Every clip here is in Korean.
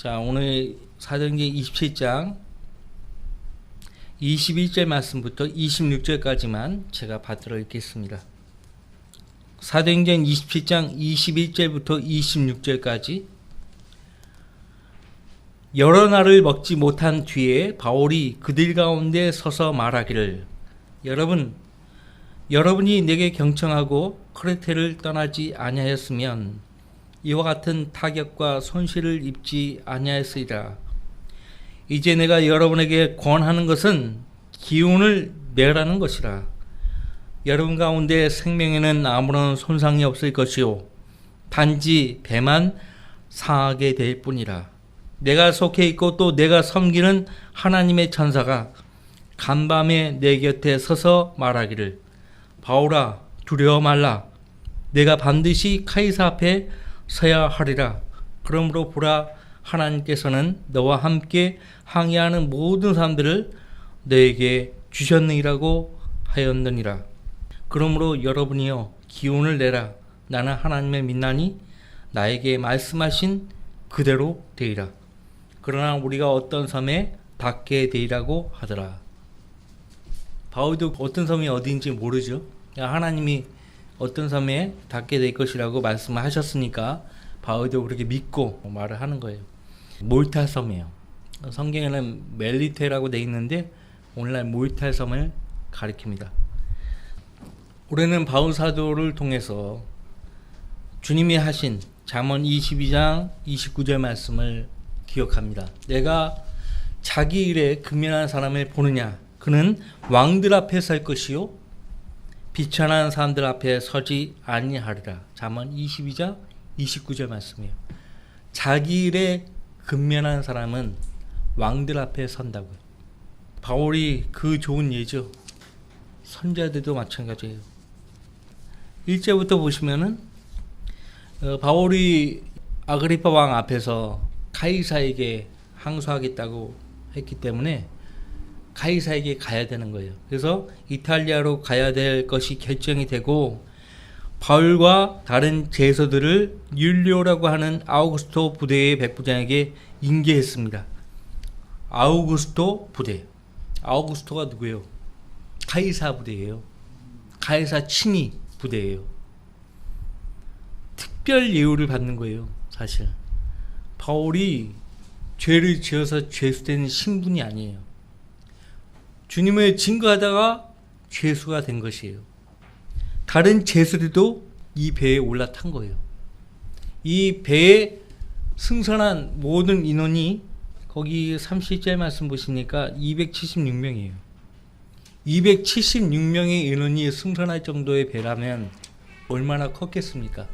자, 오늘 사도행전 27장 21절 말씀부터 26절까지만 제가 받들어 읽겠습니다. 사도행전 27장 21절부터 26절까지. 여러 날을 먹지 못한 뒤에 바울이 그들 가운데 서서 말하기를, 여러분이 내게 경청하고 크레테를 떠나지 아니하였으면 이와 같은 타격과 손실을 입지 아니하였으리라. 이제 내가 여러분에게 권하는 것은 기운을 내라는 것이라. 여러분 가운데 생명에는 아무런 손상이 없을 것이요 단지 배만 상하게 될 뿐이라. 내가 속해 있고 또 내가 섬기는 하나님의 천사가 간밤에 내 곁에 서서 말하기를, 바울아, 두려워 말라. 내가 반드시 카이사 앞에 서야 하리라. 그러므로 보라, 하나님께서는 너와 함께 항의하는 모든 사람들을 너에게 주셨느니라고 하였느니라. 그러므로 여러분이여 기운을 내라. 나는 하나님의 민나니 나에게 말씀하신 그대로 되리라. 그러나 우리가 어떤 섬에 닿게 되리라고 하더라. 바울도 어떤 섬이 어디인지 모르죠. 하나님이 어떤 섬에 닿게 될 것이라고 말씀하셨으니까 바울도 그렇게 믿고 말을 하는 거예요. 몰타 섬이에요. 성경에는 멜리테라고 되어 있는데 오늘날 몰타 섬을 가리킵니다. 우리는 바울 사도를 통해서 주님이 하신 잠언 22장 29절 말씀을 기억합니다. 내가 자기 일에 근면한 사람을 보느냐? 그는 왕들 앞에 설 것이요 비천한 사람들 앞에 서지 아니하리라. 잠언 22장 29절 말씀이에요. 자기 일에 근면한 사람은 왕들 앞에 선다고요. 바울이 그 좋은 예죠. 선자들도 마찬가지예요. 1절부터 보시면은 바울이 아그리파 왕 앞에서 카이사에게 항소하겠다고 했기 때문에 카이사에게 가야 되는 거예요. 그래서 이탈리아로 가야 될 것이 결정이 되고 바울과 다른 제서들을 율리오라고 하는 아우구스토 부대의 백부장에게 인계했습니다. 아우구스토 부대. 아우구스토가 누구예요? 카이사 부대예요. 카이사 친위 부대예요. 특별 예우를 받는 거예요. 사실 바울이 죄를 지어서 죄수된 신분이 아니에요. 주님을 증거하다가 죄수가 된 것이에요. 다른 죄수들도 이 배에 올라탄 거예요. 이 배에 승선한 모든 인원이 거기 30절 말씀 보시니까 276명이에요. 276명의 인원이 승선할 정도의 배라면 얼마나 컸겠습니까?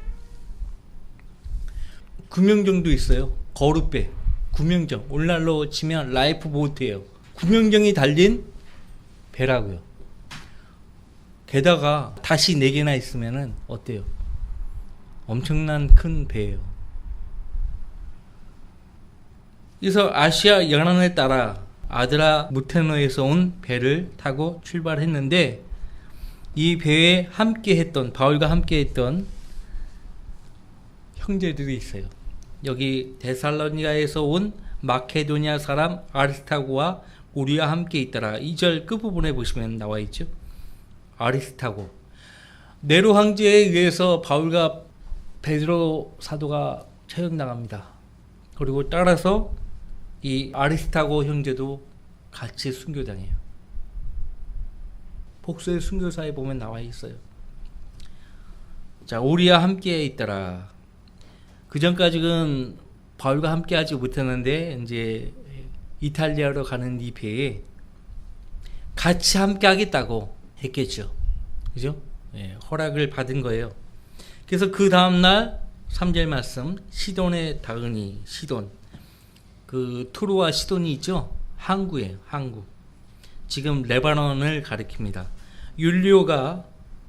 9명 정도 있어요. 거룻배 9명정. 오늘날로 치면 라이프 보트예요. 9명정이 달린 배라고요. 게다가 다시 4개나 있으면은 어때요? 엄청난 큰 배예요. 그래서 아시아 연안을 따라 아드라 무테노에서 온 배를 타고 출발했는데 이 배에 함께했던, 바울과 함께했던 형제들이 있어요. 여기 데살로니가에서 온 마케도니아 사람 아리스타고와 우리와 함께 있더라. 2절 끝부분에 보시면 나와 있죠. 아리스타고. 네로 황제에 의해서 바울과 베드로 사도가 처형당합니다. 그리고 따라서 이 아리스타고 형제도 같이 순교당해요. 복수의 순교사에 보면 나와 있어요. 자, 우리와 함께 있더라. 그 전까지는 바울과 함께 하지 못했는데 이제 이탈리아로 가는 이 배에 같이 함께 하겠다고 했겠죠. 그죠? 예, 허락을 받은 거예요. 그래서 그 다음날 3절 말씀, 시돈에 닿으니, 시돈. 그 투르와 시돈이 있죠? 항구예요, 항구. 지금 레바논을 가리킵니다. 율리오가,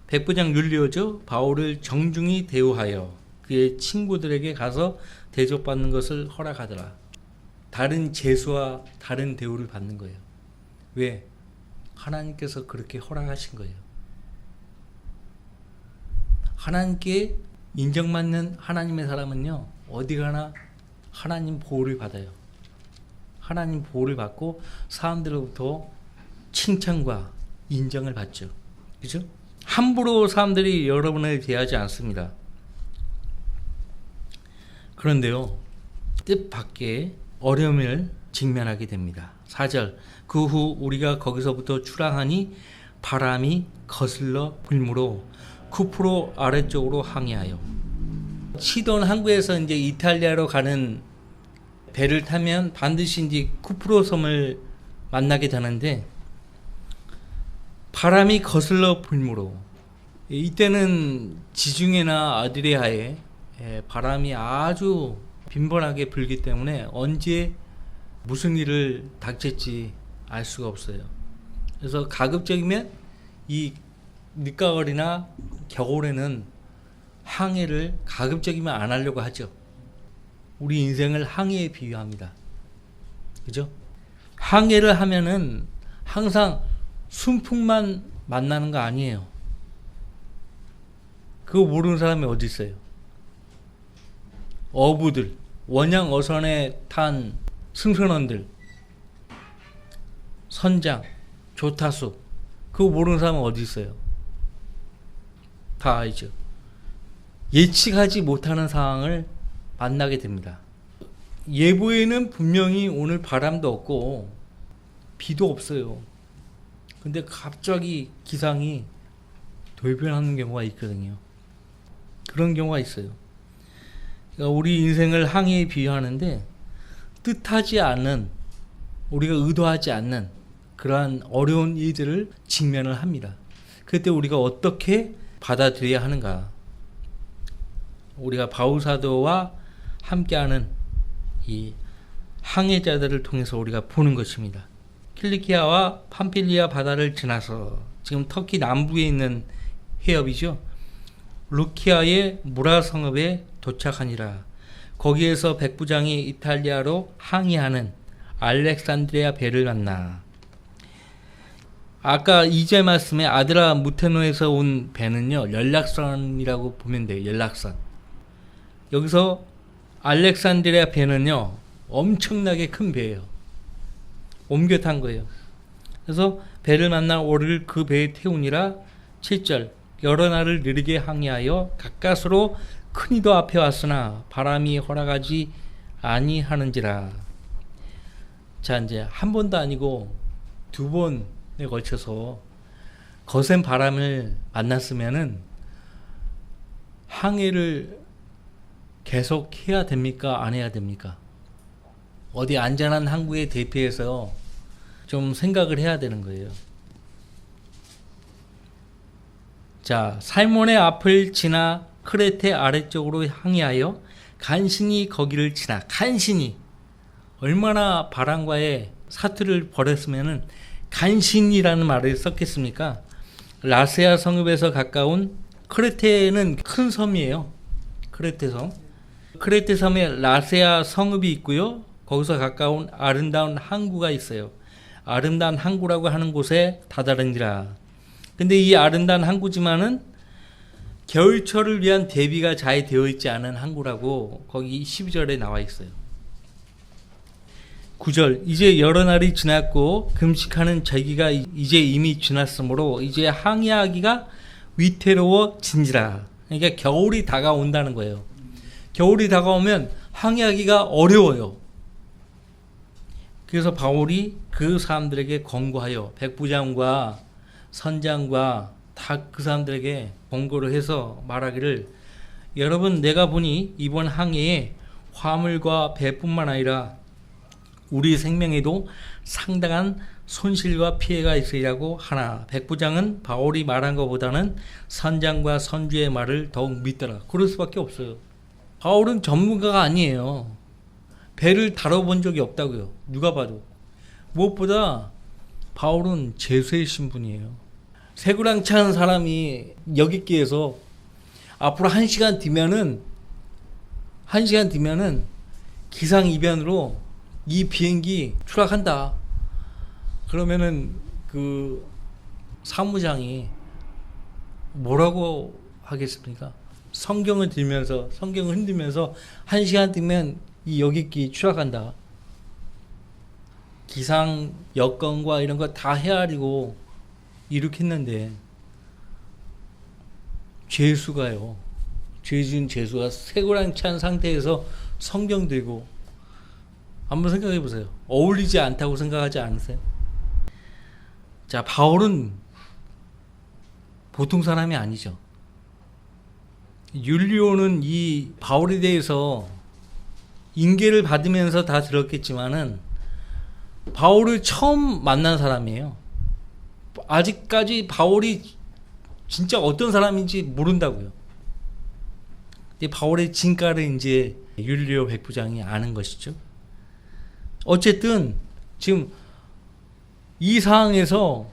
백부장 율리오죠? 바울을 정중히 대우하여 그의 친구들에게 가서 대접받는 것을 허락하더라. 다른 제수와 다른 대우를 받는 거예요. 왜? 하나님께서 그렇게 허락하신 거예요. 하나님께 인정받는 하나님의 사람은요, 어디 가나 하나님 보호를 받아요. 하나님 보호를 받고 사람들로부터 칭찬과 인정을 받죠. 그죠? 함부로 사람들이 여러분을 대하지 않습니다. 그런데요, 뜻밖의 어려움을 직면하게 됩니다. 4절, 그 후 우리가 거기서부터 출항하니 바람이 거슬러 불므로 쿠프로 아래쪽으로 항해하여. 시돈 항구에서 이제 이탈리아로 가는 배를 타면 반드시 이제 쿠프로 섬을 만나게 되는데, 바람이 거슬러 불므로, 이때는 지중해나 아드리아에 바람이 아주 빈번하게 불기 때문에 언제 무슨 일을 닥칠지 알 수가 없어요. 그래서 가급적이면 이 늦가을이나 겨울에는 항해를 가급적이면 안 하려고 하죠. 우리 인생을 항해에 비유합니다. 그죠? 항해를 하면은 항상 순풍만 만나는 거 아니에요. 그거 모르는 사람이 어디 있어요? 어부들, 원양 어선에 탄 승선원들, 선장, 조타수, 그거 모르는 사람은 어디 있어요? 다 알죠. 예측하지 못하는 상황을 만나게 됩니다. 예보에는 분명히 오늘 바람도 없고 비도 없어요. 근데 갑자기 기상이 돌변하는 경우가 있거든요. 그런 경우가 있어요. 그러니까 우리 인생을 항해에 비유하는데, 뜻하지 않은, 우리가 의도하지 않는 그러한 어려운 일들을 직면을 합니다. 그때 우리가 어떻게 받아들여야 하는가? 우리가 바울사도와 함께하는 이 항해자들을 통해서 우리가 보는 것입니다. 킬리키아와 팜필리아 바다를 지나서 지금 터키 남부에 있는 해협이죠. 루키아의 무라 성읍에 도착하니라. 거기에서 백부장이 이탈리아로 항해하는 알렉산드리아 배를 만나. 아까 2절 말씀에 아드라 무테노에서 온 배는요, 연락선이라고 보면 돼요. 연락선. 여기서 알렉산드리아 배는요, 엄청나게 큰 배예요. 옮겨 탄 거예요. 그래서 배를 만나 오를 그 배에 태우니라. 7절, 여러 날을 느리게 항해하여 가까스로 큰 이도 앞에 왔으나 바람이 허락하지 아니하는지라. 자, 이제 한 번도 아니고 두 번에 걸쳐서 거센 바람을 만났으면은 항해를 계속 해야 됩니까? 안 해야 됩니까? 어디 안전한 항구에 대피해서 좀 생각을 해야 되는 거예요. 자, 살몬의 앞을 지나 크레테 아래쪽으로 항해하여 간신히 거기를 지나. 간신히, 얼마나 바람과의 사투를 벌였으면은 간신이라는 말을 썼겠습니까? 라세아 성읍에서 가까운, 크레테는 큰 섬이에요. 크레테 섬. 크레테 섬에 라세아 성읍이 있고요. 거기서 가까운 아름다운 항구가 있어요. 아름다운 항구라고 하는 곳에 다다르니라. 근데 이 아름다운 항구지만은 겨울철을 위한 대비가 잘 되어 있지 않은 항구라고 거기 12절에 나와 있어요. 9절, 이제 여러 날이 지났고 금식하는 절기가 이제 이미 지났으므로 이제 항해하기가 위태로워진지라. 그러니까 겨울이 다가온다는 거예요. 겨울이 다가오면 항해하기가 어려워요. 그래서 바울이 그 사람들에게 권고하여, 백부장과 선장과 다 그 사람들에게 권고를 해서 말하기를, 여러분, 내가 보니 이번 항해에 화물과 배뿐만 아니라 우리 생명에도 상당한 손실과 피해가 있으리라고 하나. 백부장은 바울이 말한 것보다는 선장과 선주의 말을 더욱 믿더라. 그럴 수밖에 없어요. 바울은 전문가가 아니에요. 배를 다뤄본 적이 없다고요. 누가 봐도. 무엇보다 바울은 제수의 신분이에요. 새구랑찬 사람이 여객기에서 앞으로 1시간 뒤면은 기상이변으로 이 비행기 추락한다. 그러면은 그 사무장이 뭐라고 하겠습니까? 성경을 흔들면서 1시간 뒤면 이 여객기 추락한다. 기상 여건과 이런 거 다 헤아리고 이렇게 했는데 죄수가요. 죄 지은 죄수가 쇠고랑 찬 상태에서 성경 들고 한번 생각해 보세요. 어울리지 않다고 생각하지 않으세요? 자, 바울은 보통 사람이 아니죠. 율리오는 이 바울에 대해서 인계를 받으면서 다 들었겠지만은 바울을 처음 만난 사람이에요. 아직까지 바울이 진짜 어떤 사람인지 모른다고요. 근데 바울의 진가를 이제 율리오 백부장이 아는 것이죠. 어쨌든 지금 이 상황에서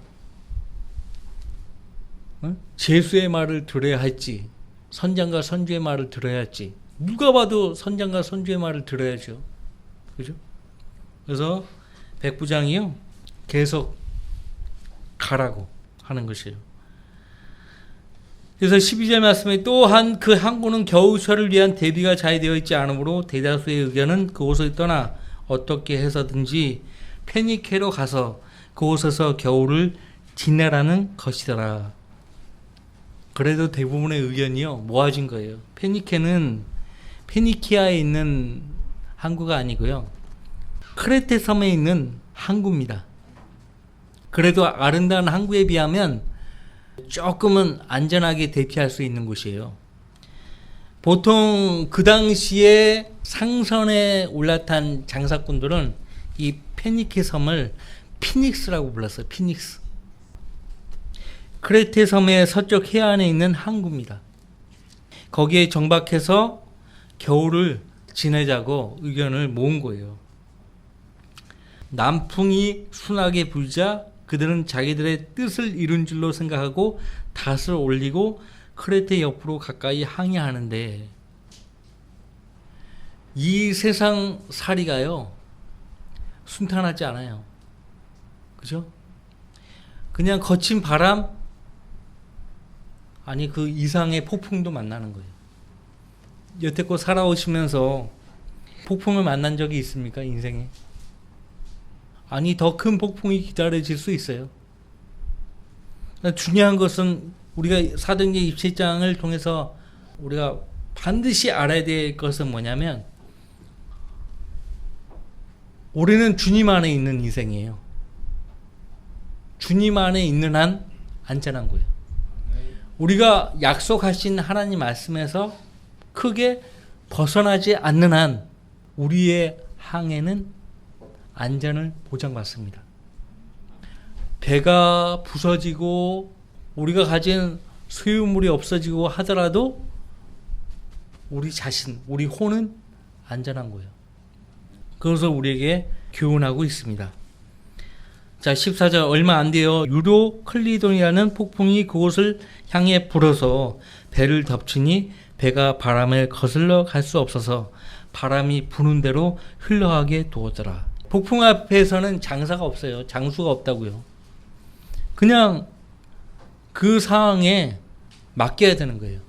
제수의 말을 들어야 할지 선장과 선주의 말을 들어야 할지 누가 봐도 선장과 선주의 말을 들어야죠. 그죠? 그래서 백부장이요 계속 가라고 하는 것이에요. 그래서 12절 말씀에 또한 그 항구는 겨우철을 위한 대비가 잘 되어 있지 않으므로 대다수의 의견은 그곳을 떠나 어떻게 해서든지 페니케로 가서 그곳에서 겨울을 지내라는 것이더라. 그래도 대부분의 의견이요 모아진 거예요. 페니케는 페니키아에 있는 항구가 아니고요 크레테 섬에 있는 항구입니다. 그래도 아름다운 항구에 비하면 조금은 안전하게 대피할 수 있는 곳이에요. 보통 그 당시에 상선에 올라탄 장사꾼들은 이 페니케 섬을 피닉스라고 불렀어요. 피닉스. 크레테 섬의 서쪽 해안에 있는 항구입니다. 거기에 정박해서 겨울을 지내자고 의견을 모은 거예요. 남풍이 순하게 불자 그들은 자기들의 뜻을 이룬 줄로 생각하고 닷을 올리고 크레테 옆으로 가까이 항해하는데 이 세상 살이가요 순탄하지 않아요. 그죠? 그냥 거친 바람 아니 그 이상의 폭풍도 만나는 거예요. 여태껏 살아오시면서 폭풍을 만난 적이 있습니까? 인생에? 아니 더 큰 폭풍이 기다려질 수 있어요. 중요한 것은 우리가 사도행전 27장을 통해서 우리가 반드시 알아야 될 것은 뭐냐면 우리는 주님 안에 있는 인생이에요. 주님 안에 있는 한 안전한 거예요. 우리가 약속하신 하나님 말씀에서 크게 벗어나지 않는 한 우리의 항해는 안전을 보장받습니다. 배가 부서지고 우리가 가진 소유물이 없어지고 하더라도 우리 자신, 우리 혼은 안전한 거예요. 그래서 우리에게 교훈하고 있습니다. 자, 14절 얼마 안 돼요. 유로클리돈이라는 폭풍이 그곳을 향해 불어서 배를 덮치니 배가 바람을 거슬러 갈 수 없어서 바람이 부는 대로 흘러가게 두었더라. 폭풍 앞에서는 장사가 없어요. 장수가 없다고요. 그냥 그 상황에 맡겨야 되는 거예요.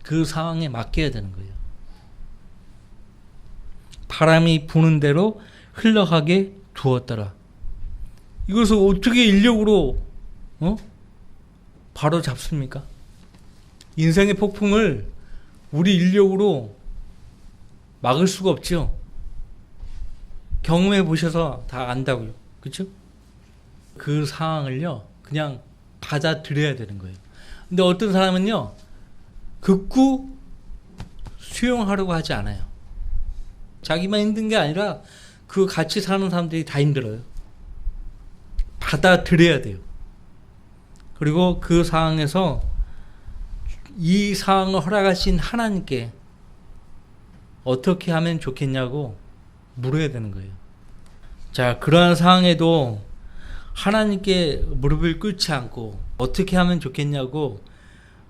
그 상황에 맡겨야 되는 거예요. 바람이 부는 대로 흘러가게 두었더라. 이것을 어떻게 인력으로 바로 잡습니까? 인생의 폭풍을 우리 인력으로 막을 수가 없죠. 경험해 보셔서 다 안다고요. 그렇죠? 그 상황을요. 그냥 받아들여야 되는 거예요. 근데 어떤 사람은요. 극구 수용하려고 하지 않아요. 자기만 힘든 게 아니라 그 같이 사는 사람들이 다 힘들어요. 받아들여야 돼요. 그리고 그 상황에서 이 상황을 허락하신 하나님께 어떻게 하면 좋겠냐고 물어야 되는 거예요. 자, 그러한 상황에도 하나님께 무릎을 꿇지 않고 어떻게 하면 좋겠냐고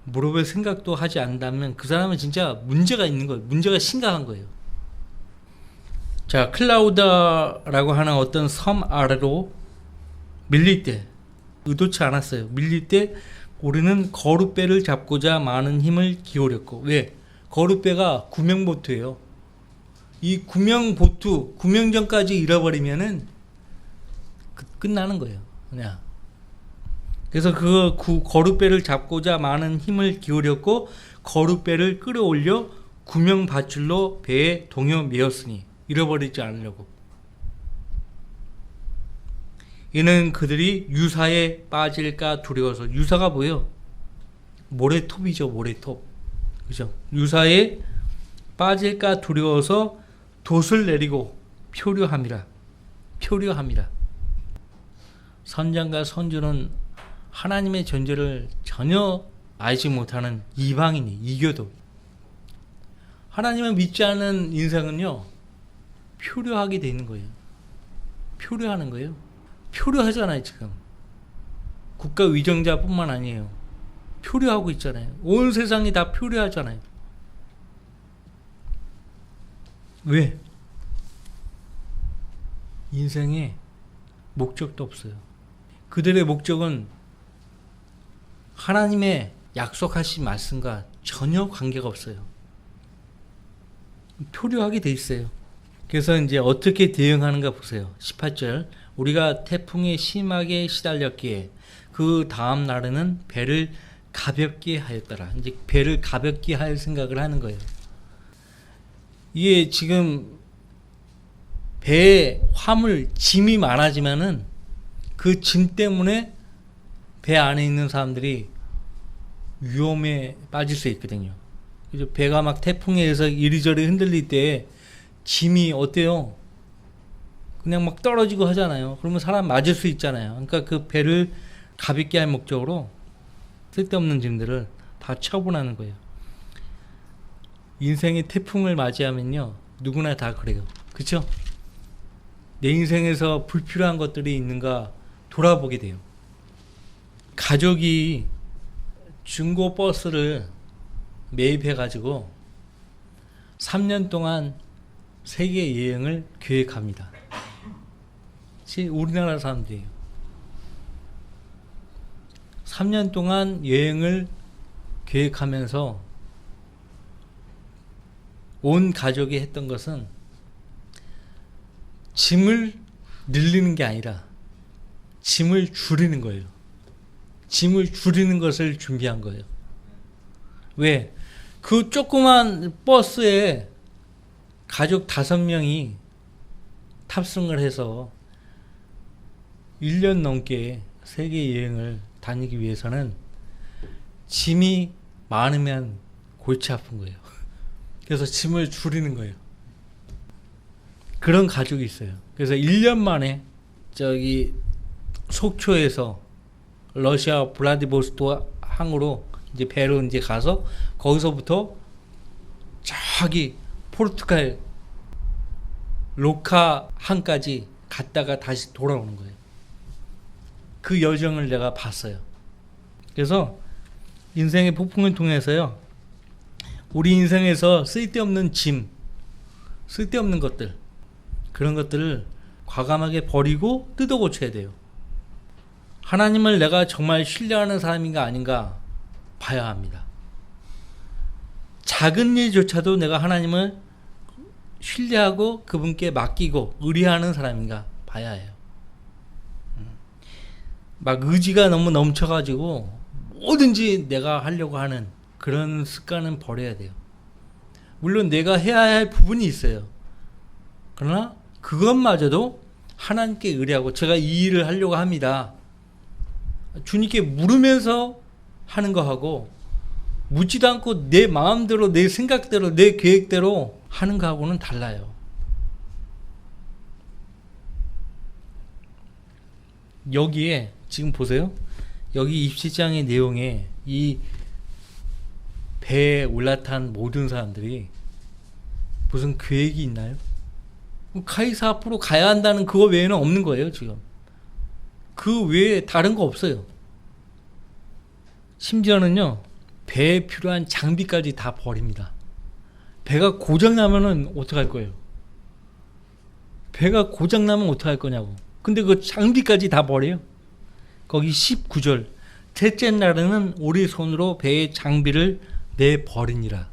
물어볼 생각도 하지 않는다면 그 사람은 진짜 문제가 있는 거예요. 문제가 심각한 거예요. 자, 클라우다라고 하는 어떤 섬 아래로 밀릴 때 의도치 않았어요. 밀릴 때 우리는 거룻배를 잡고자 많은 힘을 기울였고 왜? 거룻배가 구명보트예요. 이 구명보투, 구명정까지 잃어버리면은 끝나는 거예요. 그냥. 그래서 그 거룻배를 잡고자 많은 힘을 기울였고 거룻배를 끌어올려 구명밧줄로 배에 동여 메었으니 잃어버리지 않으려고. 이는 그들이 유사에 빠질까 두려워서. 유사가 뭐예요? 모래톱이죠. 모래톱. 그죠? 유사에 빠질까 두려워서 돛을 내리고 표류함이라. 표류함이라. 선장과 선주는 하나님의 존재를 전혀 알지 못하는 이방인이, 이교도. 하나님을 믿지 않는 인생은요, 표류하게 돼 있는 거예요. 표류하는 거예요. 표류하잖아요, 지금. 국가 위정자뿐만 아니에요. 표류하고 있잖아요. 온 세상이 다 표류하잖아요. 왜? 인생에 목적도 없어요. 그들의 목적은 하나님의 약속하신 말씀과 전혀 관계가 없어요. 표류하게 돼 있어요. 그래서 이제 어떻게 대응하는가 보세요. 18절. 우리가 태풍에 심하게 시달렸기에 그 다음 날에는 배를 가볍게 하였더라. 이제 배를 가볍게 할 생각을 하는 거예요. 이게 지금 배에 화물, 짐이 많아지면은 그 짐 때문에 배 안에 있는 사람들이 위험에 빠질 수 있거든요. 그죠? 배가 막 태풍에 의해서 이리저리 흔들릴 때 짐이 어때요? 그냥 막 떨어지고 하잖아요. 그러면 사람 맞을 수 있잖아요. 그러니까 그 배를 가볍게 할 목적으로 쓸데없는 짐들을 다 처분하는 거예요. 인생의 태풍을 맞이하면요, 누구나 다 그래요. 그쵸? 내 인생에서 불필요한 것들이 있는가 돌아보게 돼요. 가족이 중고 버스를 매입해가지고 3년 동안 세계 여행을 계획합니다. 우리나라 사람들이에요. 3년 동안 여행을 계획하면서 온 가족이 했던 것은 짐을 늘리는 게 아니라 짐을 줄이는 거예요. 짐을 줄이는 것을 준비한 거예요. 왜? 그 조그만 버스에 가족 5명이 탑승을 해서 1년 넘게 세계 여행을 다니기 위해서는 짐이 많으면 골치 아픈 거예요. 그래서 짐을 줄이는 거예요. 그런 가족이 있어요. 그래서 1년 만에 저기 속초에서 러시아 블라디보스토크 항으로 이제 배로 이제 가서 거기서부터 저기 포르투갈 로카 항까지 갔다가 다시 돌아오는 거예요. 그 여정을 내가 봤어요. 그래서 인생의 폭풍을 통해서요, 우리 인생에서 쓸데없는 짐, 쓸데없는 것들, 그런 것들을 과감하게 버리고 뜯어 고쳐야 돼요. 하나님을 내가 정말 신뢰하는 사람인가 아닌가 봐야 합니다. 작은 일조차도 내가 하나님을 신뢰하고 그분께 맡기고 의뢰하는 사람인가 봐야 해요. 막 의지가 너무 넘쳐가지고 뭐든지 내가 하려고 하는 그런 습관은 버려야 돼요. 물론 내가 해야 할 부분이 있어요. 그러나 그것마저도 하나님께 의뢰하고, 제가 이 일을 하려고 합니다, 주님께 물으면서 하는 거하고 묻지도 않고 내 마음대로, 내 생각대로, 내 계획대로 하는 거하고는 달라요. 여기에 지금 보세요. 여기 27장의 내용에 이 배에 올라탄 모든 사람들이 무슨 계획이 있나요? 카이사 앞으로 가야 한다는 그거 외에는 없는 거예요, 지금. 그 외에 다른 거 없어요. 심지어는요, 배에 필요한 장비까지 다 버립니다. 배가 고장나면은 어떡할 거예요? 배가 고장나면 어떡할 거냐고. 근데 그 장비까지 다 버려요. 거기 19절. 셋째 날에는 우리 손으로 배의 장비를 내버리니라.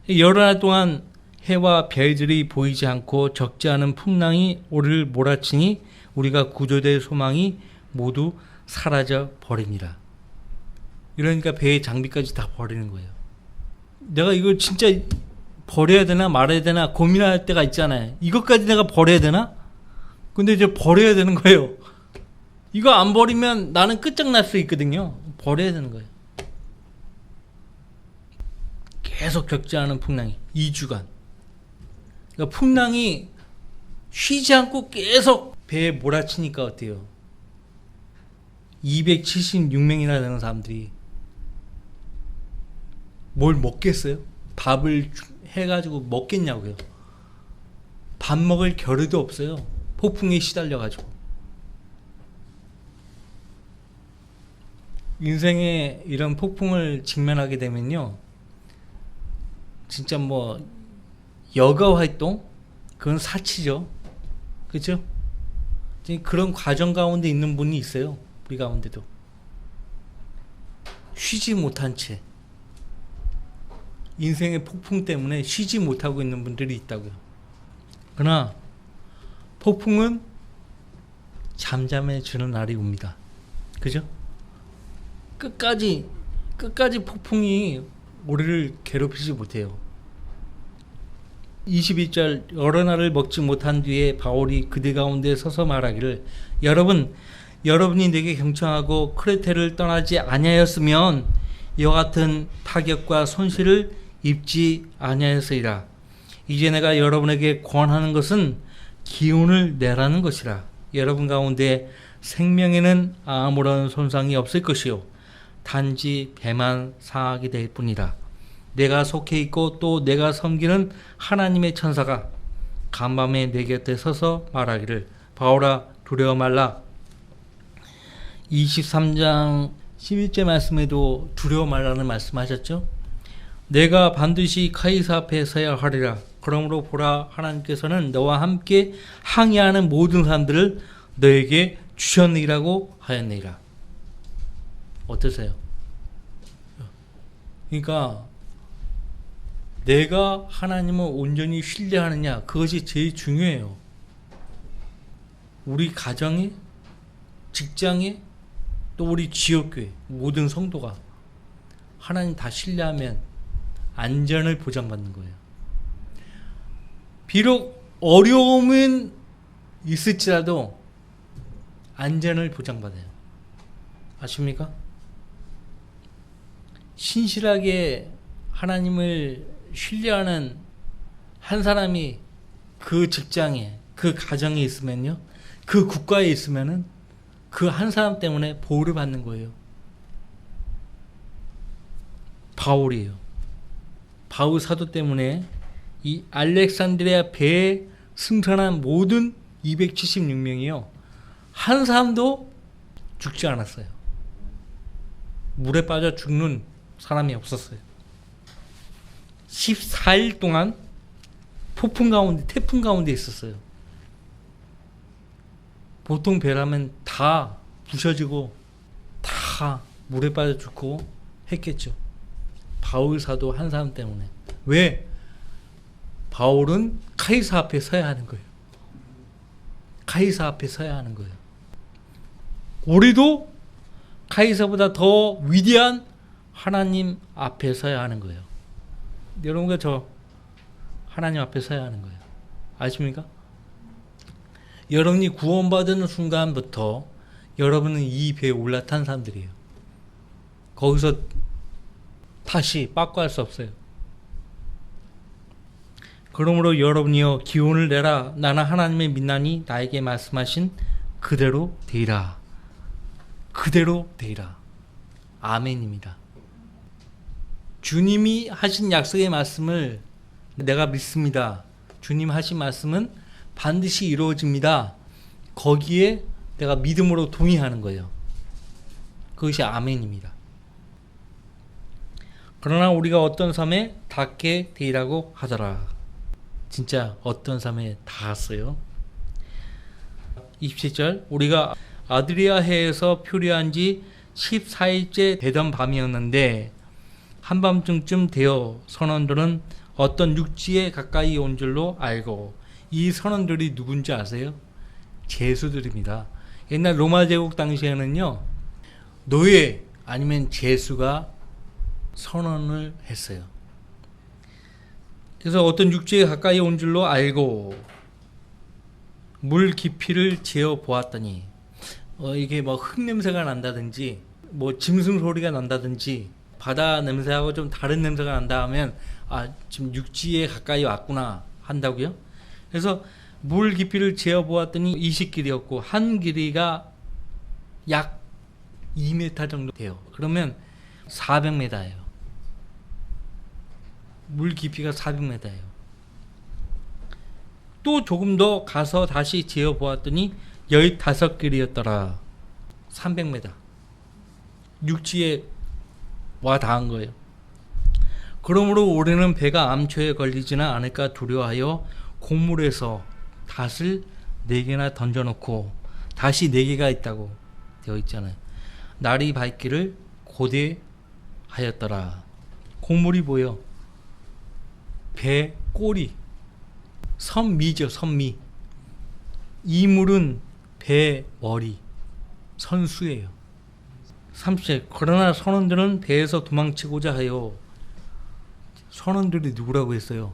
여러 날 동안 해와 별들이 보이지 않고 적지 않은 풍랑이 우리를 몰아치니 우리가 구조될 소망이 모두 사라져 버립니다. 이러니까 배의 장비까지 다 버리는 거예요. 내가 이걸 진짜 버려야 되나 말아야 되나 고민할 때가 있잖아요. 이것까지 내가 버려야 되나? 근데 이제 버려야 되는 거예요. 이거 안 버리면 나는 끝장날 수 있거든요. 버려야 되는 거예요. 계속 적지 않은 풍랑이 2주간. 그러니까 풍랑이 쉬지 않고 계속 배에 몰아치니까 어때요? 276명이나 되는 사람들이 뭘 먹겠어요? 밥을 해가지고 먹겠냐고요. 밥 먹을 겨를도 없어요. 폭풍에 시달려가지고. 인생에 이런 폭풍을 직면하게 되면요, 진짜 뭐 여가 활동? 그건 사치죠. 그렇죠? 그런 과정 가운데 있는 분이 있어요. 우리 가운데도. 쉬지 못한 채 인생의 폭풍 때문에 쉬지 못하고 있는 분들이 있다고요. 그러나 폭풍은 잠잠해지는 날이 옵니다. 그죠? 끝까지 폭풍이 우리를 괴롭히지 못해요. 22절 여러 날을 먹지 못한 뒤에 바울이 그들 가운데 서서 말하기를 여러분이 내게 경청하고 크레테를 떠나지 아니하였으면 이와 같은 타격과 손실을 입지 아니하였으리라. 이제 내가 여러분에게 권하는 것은 기운을 내라는 것이라. 여러분 가운데 생명에는 아무런 손상이 없을 것이요 단지 배만 상하게 될 뿐이라. 내가 속해 있고 또 내가 섬기는 하나님의 천사가 간밤에 내 곁에 서서 말하기를 바울아 두려워 말라. 23장 11절 말씀에도 두려워 말라는 말씀하셨죠. 내가 반드시 카이사 앞에 서야 하리라. 그러므로 보라 하나님께서는 너와 함께 항의하는 모든 사람들을 너에게 주셨느니라고 하였느니라. 어떠세요? 그러니까 내가 하나님을 온전히 신뢰하느냐, 그것이 제일 중요해요. 우리 가정에, 직장에, 또 우리 지역교회 모든 성도가 하나님 다 신뢰하면 안전을 보장받는 거예요. 비록 어려움은 있을지라도 안전을 보장받아요. 아십니까? 신실하게 하나님을 신뢰하는 한 사람이 그 직장에, 그 가정에 있으면요, 그 국가에 있으면은 그 한 사람 때문에 보호를 받는 거예요. 바울이에요. 바울 사도 때문에 이 알렉산드리아 배에 승선한 모든 276명이요, 한 사람도 죽지 않았어요. 물에 빠져 죽는 사람이 없었어요. 14일 동안 폭풍 가운데, 태풍 가운데 있었어요. 보통 배라면 다 부셔지고 다 물에 빠져 죽고 했겠죠. 바울 사도 한 사람 때문에. 왜? 바울은 카이사 앞에 서야 하는 거예요. 카이사 앞에 서야 하는 거예요. 우리도 카이사보다 더 위대한 하나님 앞에 서야 하는 거예요. 여러분과 저 하나님 앞에 서야 하는 거예요. 아십니까? 여러분이 구원받은 순간부터 여러분은 이 배에 올라탄 사람들이에요. 거기서 다시 빠꾸할 수 없어요. 그러므로 여러분이여 기운을 내라. 나는 하나님의 민난이 나에게 말씀하신 그대로 되리라. 그대로 되리라. 아멘입니다. 주님이 하신 약속의 말씀을 내가 믿습니다. 주님 하신 말씀은 반드시 이루어집니다. 거기에 내가 믿음으로 동의하는 거예요. 그것이 아멘입니다. 그러나 우리가 어떤 삶에 닿게 되리라고 하더라. 진짜 어떤 삶에 닿았어요. 27절 우리가 아드리아 해에서 표류한 지 14일째 되던 밤이었는데 한밤중쯤 되어 선원들은 어떤 육지에 가까이 온 줄로 알고. 이 선원들이 누군지 아세요? 제수들입니다. 옛날 로마 제국 당시에는요, 노예 아니면 제수가 선언을 했어요. 그래서 어떤 육지에 가까이 온 줄로 알고 물 깊이를 재어 보았더니 이게 뭐 흙냄새가 난다든지 뭐 짐승 소리가 난다든지 바다 냄새하고 좀 다른 냄새가 난다 하면 지금 육지에 가까이 왔구나 한다고요. 그래서 물 깊이를 재어 보았더니 20길이었고 한 길이가 약 2m 정도 돼요. 그러면 400m예요. 물 깊이가 400m예요. 또 조금 더 가서 다시 재어 보았더니 15길이었더라. 300m. 육지에 와 닿은 거예요. 그러므로 우리는 배가 암초에 걸리지는 않을까 두려워하여 곡물에서 닷을 4개나 던져놓고 다시 4개가 있다고 되어 있잖아요. 날이 밝기를 고대하였더라. 곡물이 뭐예요? 배 꼬리. 선미죠, 선미. 이물은 배 머리. 선수예요. 30절. 그러나 선원들은 배에서 도망치고자 하여. 선원들이 누구라고 했어요?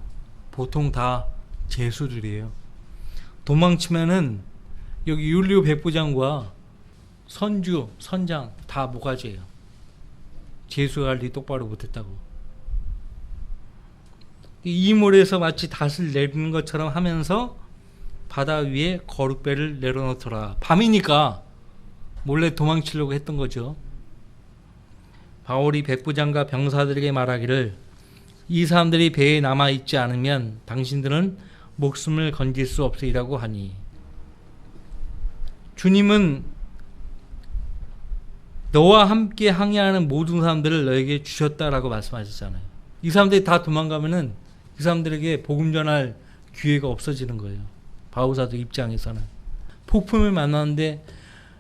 보통 다 제수들이에요. 도망치면은 여기 율리오 백부장과 선주, 선장 다 모가지예요. 제수 관리 똑바로 못했다고. 이물에서 마치 닷을 내리는 것처럼 하면서 바다 위에 거룩배를 내려놓더라. 밤이니까 몰래 도망치려고 했던 거죠. 바울이 백부장과 병사들에게 말하기를 이 사람들이 배에 남아있지 않으면 당신들은 목숨을 건질 수 없으리라고 하니, 주님은 너와 함께 항해하는 모든 사람들을 너에게 주셨다라고 말씀하셨잖아요. 이 사람들이 다 도망가면은 이 사람들에게 복음 전할 기회가 없어지는 거예요. 바울사도 입장에서는. 폭풍을 만났는데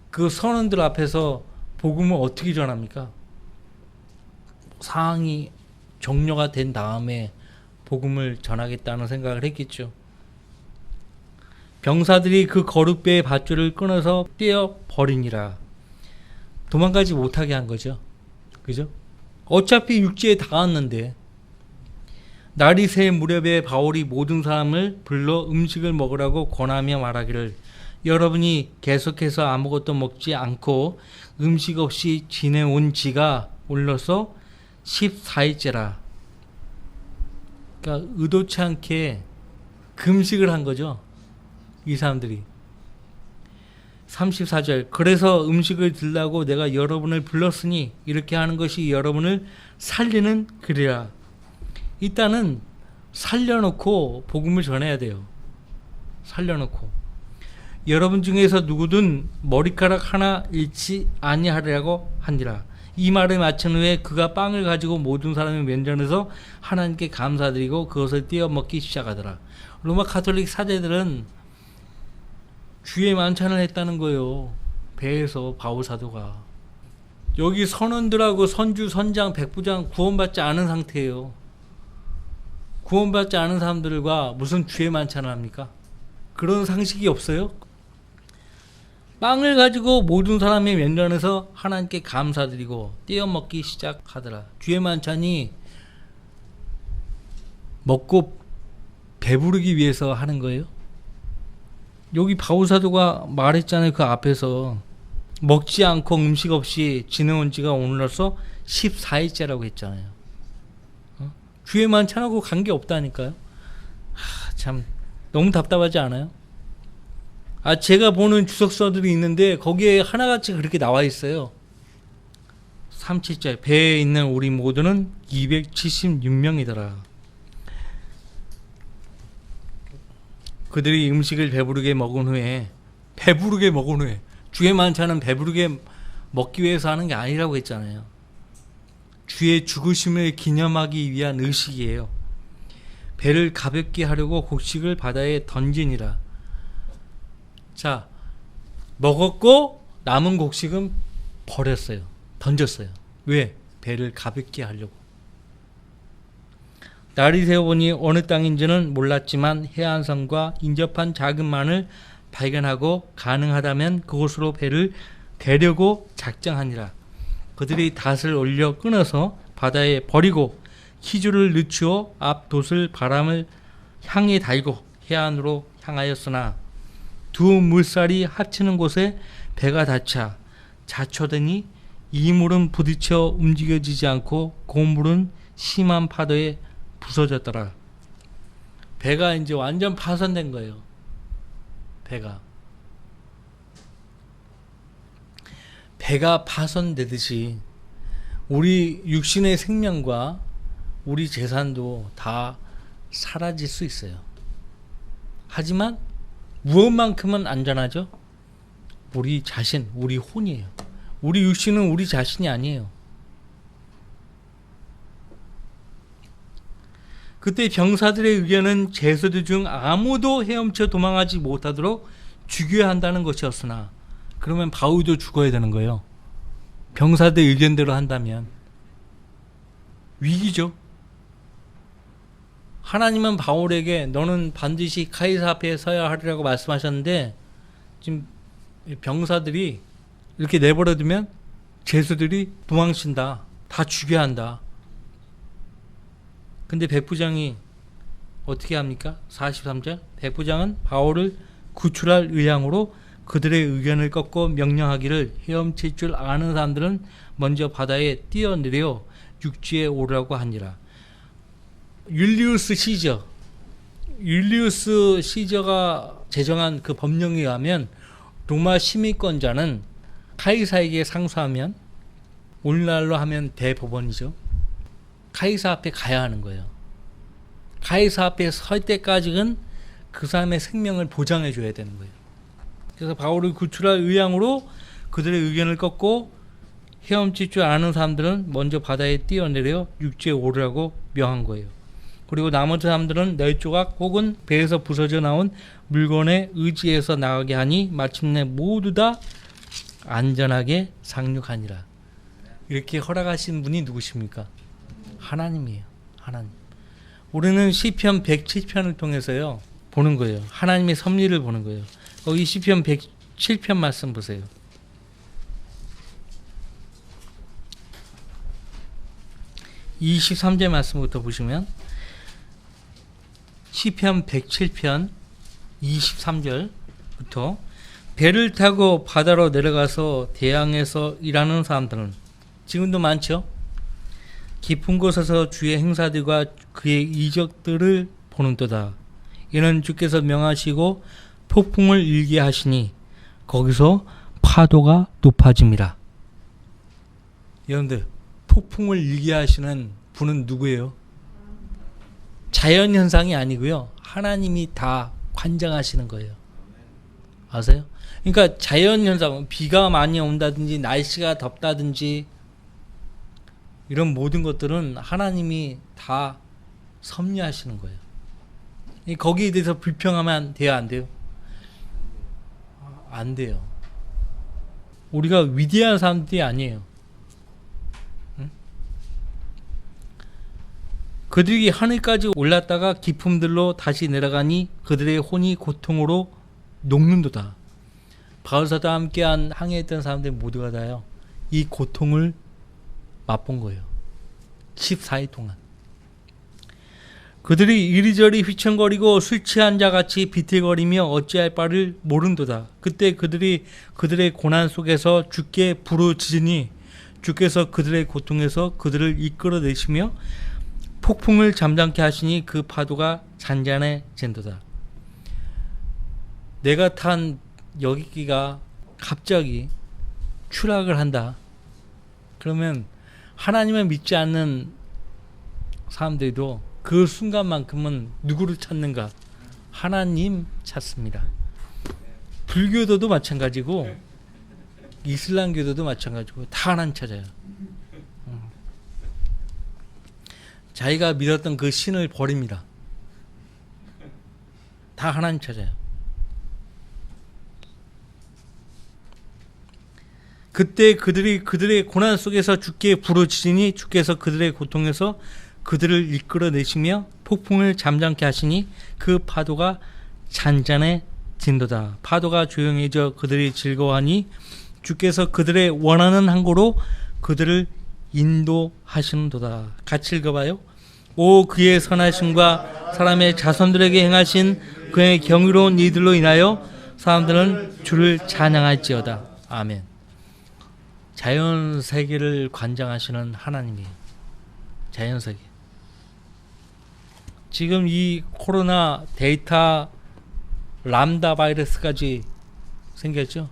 그 선원들 앞에서 복음을 어떻게 전합니까? 상황이 종료가 된 다음에 복음을 전하겠다는 생각을 했겠죠. 병사들이 그 거룩배의 밧줄을 끊어서 떼어 버리니라. 도망가지 못하게 한 거죠. 그죠? 어차피 육지에 닿았는데. 날이 새 무렵에 바울이 모든 사람을 불러 음식을 먹으라고 권하며 말하기를 여러분이 계속해서 아무것도 먹지 않고 음식 없이 지내온 지가 올라서 14일째라. 그러니까 의도치 않게 금식을 한 거죠. 이 사람들이. 34절. 그래서 음식을 들라고 내가 여러분을 불렀으니 이렇게 하는 것이 여러분을 살리는 글이라. 일단은 살려놓고 복음을 전해야 돼요. 살려놓고. 여러분 중에서 누구든 머리카락 하나 잃지 아니하리라고 하니라. 이 말을 마친 후에 그가 빵을 가지고 모든 사람의 면전에서 하나님께 감사드리고 그것을 떼어 먹기 시작하더라. 로마 가톨릭 사제들은 주의 만찬을 했다는 거예요. 배에서 바울 사도가. 여기 선원들하고 선주, 선장, 백부장 구원받지 않은 상태예요. 구원받지 않은 사람들과 무슨 주의 만찬을 합니까? 그런 상식이 없어요? 빵을 가지고 모든 사람의 면전에서 하나님께 감사드리고 떼어 먹기 시작하더라. 주의 만찬이 먹고 배부르기 위해서 하는 거예요? 여기 바울 사도가 말했잖아요. 그 앞에서 먹지 않고 음식 없이 지내온 지가 오늘로서 14일째라고 했잖아요. 주의 만찬하고 관계없다니까요. 참 너무 답답하지 않아요? 제가 보는 주석서들이 있는데 거기에 하나같이 그렇게 나와 있어요. 37절. 배에 있는 우리 모두는 276명이더라. 그들이 음식을 배부르게 먹은 후에 주의 만찬은 배부르게 먹기 위해서 하는 게 아니라고 했잖아요. 주의 죽으심을 기념하기 위한 의식이에요. 배를 가볍게 하려고 곡식을 바다에 던지니라. 자, 먹었고 남은 곡식은 버렸어요. 던졌어요. 왜? 배를 가볍게 하려고. 날이 새어보니 어느 땅인지는 몰랐지만 해안선과 인접한 작은 만을 발견하고 가능하다면 그곳으로 배를 대려고 작정하니라. 그들이 닷을 올려 끊어서 바다에 버리고 키줄을 늦추어 앞 돛을 바람을 향해 달고 해안으로 향하였으나 두 물살이 합치는 곳에 배가 닿자 자초되니 이 물은 부딪혀 움직여지지 않고 그 물은 심한 파도에 부서졌더라. 배가 이제 완전 파손된 거예요. 배가 파손되듯이 우리 육신의 생명과 우리 재산도 다 사라질 수 있어요. 하지만 무엇만큼은 안전하죠? 우리 자신, 우리 혼이에요. 우리 육신은 우리 자신이 아니에요. 그때 병사들의 의견은 제수들 중 아무도 헤엄쳐 도망하지 못하도록 죽여야 한다는 것이었으나, 그러면 바울도 죽어야 되는 거예요. 병사들 의견대로 한다면 위기죠. 하나님은 바울에게 너는 반드시 카이사 앞에 서야 하리라고 말씀하셨는데, 지금 병사들이 이렇게 내버려두면 제수들이 도망친다, 다 죽여야 한다. 근데 백부장이 어떻게 합니까? 43절 백부장은 바울을 구출할 의향으로 그들의 의견을 꺾고 명령하기를 헤엄칠 줄 아는 사람들은 먼저 바다에 뛰어내려 육지에 오르라고 하니라. 율리우스 시저가 제정한 그 법령에 의하면 로마 시민권자는 카이사에게 상소하면, 오늘날로 하면 대법원이죠, 카이사 앞에 가야 하는 거예요. 카이사 앞에 설 때까지는 그 사람의 생명을 보장해 줘야 되는 거예요. 그래서 바울을 구출할 의향으로 그들의 의견을 꺾고 헤엄칠 줄 아는 사람들은 먼저 바다에 뛰어내려 육지에 오르라고 명한 거예요. 그리고 나머지 사람들은 널조각 혹은 배에서 부서져 나온 물건에 의지해서 나가게 하니 마침내 모두 다 안전하게 상륙하니라. 이렇게 허락하신 분이 누구십니까? 하나님이에요. 하나님. 우리는 시편 107편을 통해서요 보는 거예요. 하나님의 섭리를 보는 거예요. 거기 시편 107편 말씀 보세요. 이 23절 말씀부터 보시면, 시편 107편 23절부터 배를 타고 바다로 내려가서 대항에서 일하는 사람들은, 지금도 많죠? 깊은 곳에서 주의 행사들과 그의 이적들을 보는도다. 이는 주께서 명하시고 폭풍을 일게 하시니 거기서 파도가 높아짐이라. 여러분들, 폭풍을 일게 하시는 분은 누구예요? 자연현상이 아니고요, 하나님이 다 관장하시는 거예요. 아세요? 그러니까 자연현상, 비가 많이 온다든지 날씨가 덥다든지 이런 모든 것들은 하나님이 다 섭리하시는 거예요. 거기에 대해서 불평하면 돼요, 안 돼요? 안 돼요. 우리가 위대한 사람들이 아니에요. 응? 그들이 하늘까지 올랐다가 기품들로 다시 내려가니 그들의 혼이 고통으로 녹는도다. 바울사도와 함께한 항해했던 사람들 모두가 다요, 이 고통을 맛본 거예요. 14일 동안. 그들이 이리저리 휘청거리고 술 취한 자같이 비틀거리며 어찌할 바를 모른도다. 그때 그들이 그들의 고난 속에서 주께 부르짖으니 주께서 그들의 고통에서 그들을 이끌어내시며 폭풍을 잠잠케 하시니 그 파도가 잔잔해진도다. 내가 탄 여기가 갑자기 추락을 한다. 그러면 하나님을 믿지 않는 사람들도 그 순간만큼은 누구를 찾는가? 하나님 찾습니다. 불교도도 마찬가지고 이슬람교도도 마찬가지고 다 하나님 찾아요. 자기가 믿었던 그 신을 버립니다. 다 하나님 찾아요. 그때 그들이 그들의 고난 속에서 주께 부르짖으니 주께서 그들의 고통에서 그들을 이끌어내시며 폭풍을 잠잠케 하시니 그 파도가 잔잔해진도다. 파도가 조용해져 그들이 즐거워하니 주께서 그들의 원하는 항구로 그들을 인도하시는도다. 같이 읽어봐요. 오 그의 선하심과 사람의 자손들에게 행하신 그의 경이로운 이들로 인하여 사람들은 주를 찬양할지어다. 아멘. 자연 세계를 관장하시는 하나님이에요. 자연 세계. 지금 이 코로나 데이터 람다 바이러스까지 생겼죠.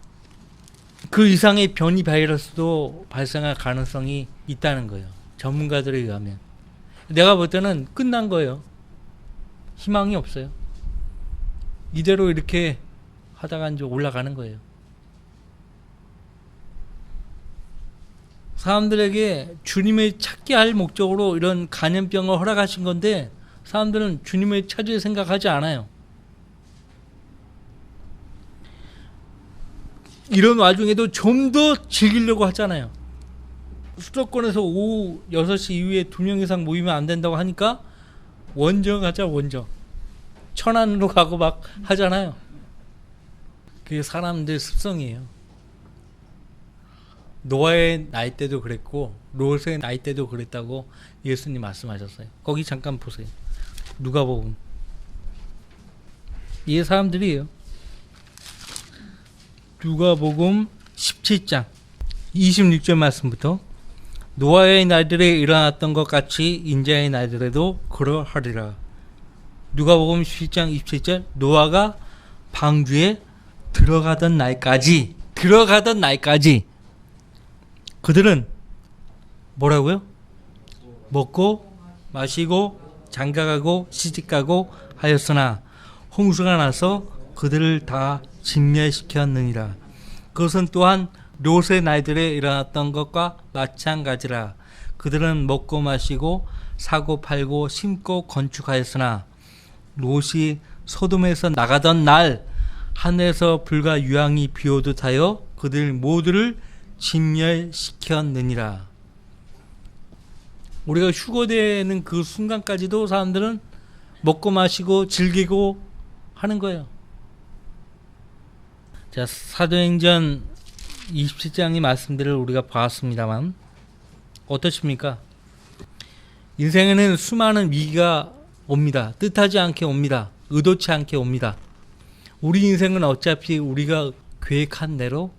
그 이상의 변이 바이러스도 발생할 가능성이 있다는 거예요. 전문가들에 의하면. 내가 볼 때는 끝난 거예요. 희망이 없어요. 이대로 이렇게 하다가 이제 올라가는 거예요. 사람들에게 주님을 찾게 할 목적으로 이런 감염병을 허락하신 건데 사람들은 주님을 찾을 생각하지 않아요. 이런 와중에도 좀 더 즐기려고 하잖아요. 수도권에서 오후 6시 이후에 2명 이상 모이면 안 된다고 하니까 원정 가자 원정. 천안으로 가고 막 하잖아요. 그게 사람들 습성이에요. 노아의 나이 때도 그랬고 롯의 나이 때도 그랬다고 예수님 말씀하셨어요. 거기 잠깐 보세요. 누가복음. 이게 사람들이에요. 누가복음 17장 26절 말씀부터 노아의 날들에 일어났던 것 같이 인자의 날들에도 그러하리라. 누가복음 17장 27절 노아가 방주에 들어가던 날까지 그들은 뭐라고요? 먹고 마시고 장가가고 시집가고 하였으나 홍수가 나서 그들을 다 진멸시켰느니라. 그것은 또한 롯의 날들에 일어났던 것과 마찬가지라. 그들은 먹고 마시고 사고 팔고 심고 건축하였으나 롯이 소돔에서 나가던 날 하늘에서 불과 유황이 비오듯 하여 그들 모두를 진멸시켰느니라. 우리가 휴거되는 그 순간까지도 사람들은 먹고 마시고 즐기고 하는 거예요. 자, 사도행전 27장의 말씀들을 우리가 봤습니다만 어떠십니까? 인생에는 수많은 위기가 옵니다. 뜻하지 않게 옵니다. 의도치 않게 옵니다. 우리 인생은 어차피 우리가 계획한 대로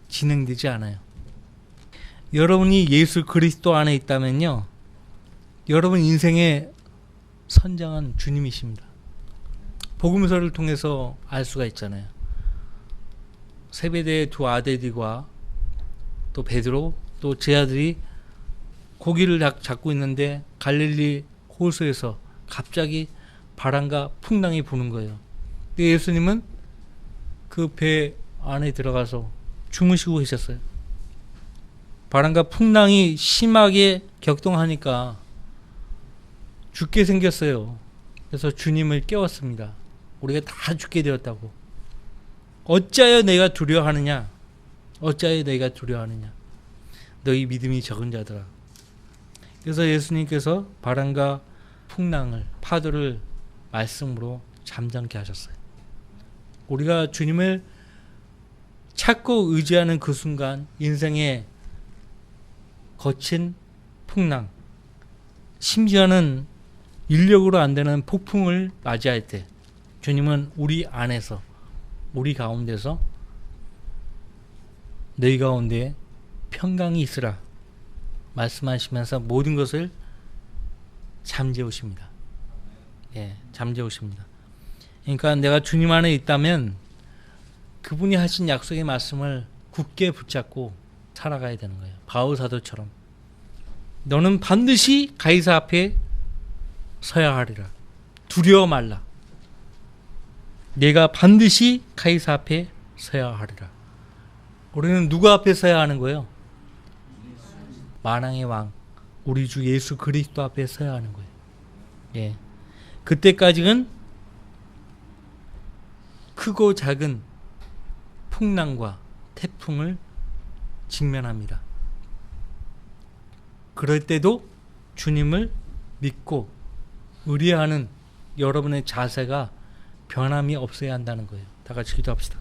진행되지 않아요. 여러분이 예수 그리스도 안에 있다면요, 여러분 인생의 선장은 주님이십니다. 복음서를 통해서 알 수가 있잖아요. 세베대의 두 아들들과 또 베드로 또 제 아들이 고기를 잡고 있는데 갈릴리 호수에서 갑자기 바람과 풍랑이 부는 거예요. 근데 예수님은 그 배 안에 들어가서 주무시고 계셨어요. 바람과 풍랑이 심하게 격동하니까 죽게 생겼어요. 그래서 주님을 깨웠습니다. 우리가 다 죽게 되었다고. 어찌하여 내가 두려워하느냐? 어찌하여 내가 두려워하느냐? 너희 믿음이 적은 자들아. 그래서 예수님께서 바람과 풍랑을, 파도를 말씀으로 잠잠케 하셨어요. 우리가 주님을 찾고 의지하는 그 순간 인생의 거친 풍랑, 심지어는 인력으로 안 되는 폭풍을 맞이할 때 주님은 우리 안에서, 우리 가운데서 너희 가운데 평강이 있으라 말씀하시면서 모든 것을 잠재우십니다. 예, 잠재우십니다. 그러니까 내가 주님 안에 있다면 그분이 하신 약속의 말씀을 굳게 붙잡고 살아가야 되는 거예요. 바울 사도처럼 너는 반드시 가이사 앞에 서야 하리라. 두려워 말라. 내가 반드시 가이사 앞에 서야 하리라. 우리는 누구 앞에 서야 하는 거예요? 만왕의 왕, 우리 주 예수 그리스도 앞에 서야 하는 거예요. 예. 그때까지는 크고 작은 풍랑과 태풍을 직면합니다. 그럴 때도 주님을 믿고 의뢰하는 여러분의 자세가 변함이 없어야 한다는 거예요. 다 같이 기도합시다.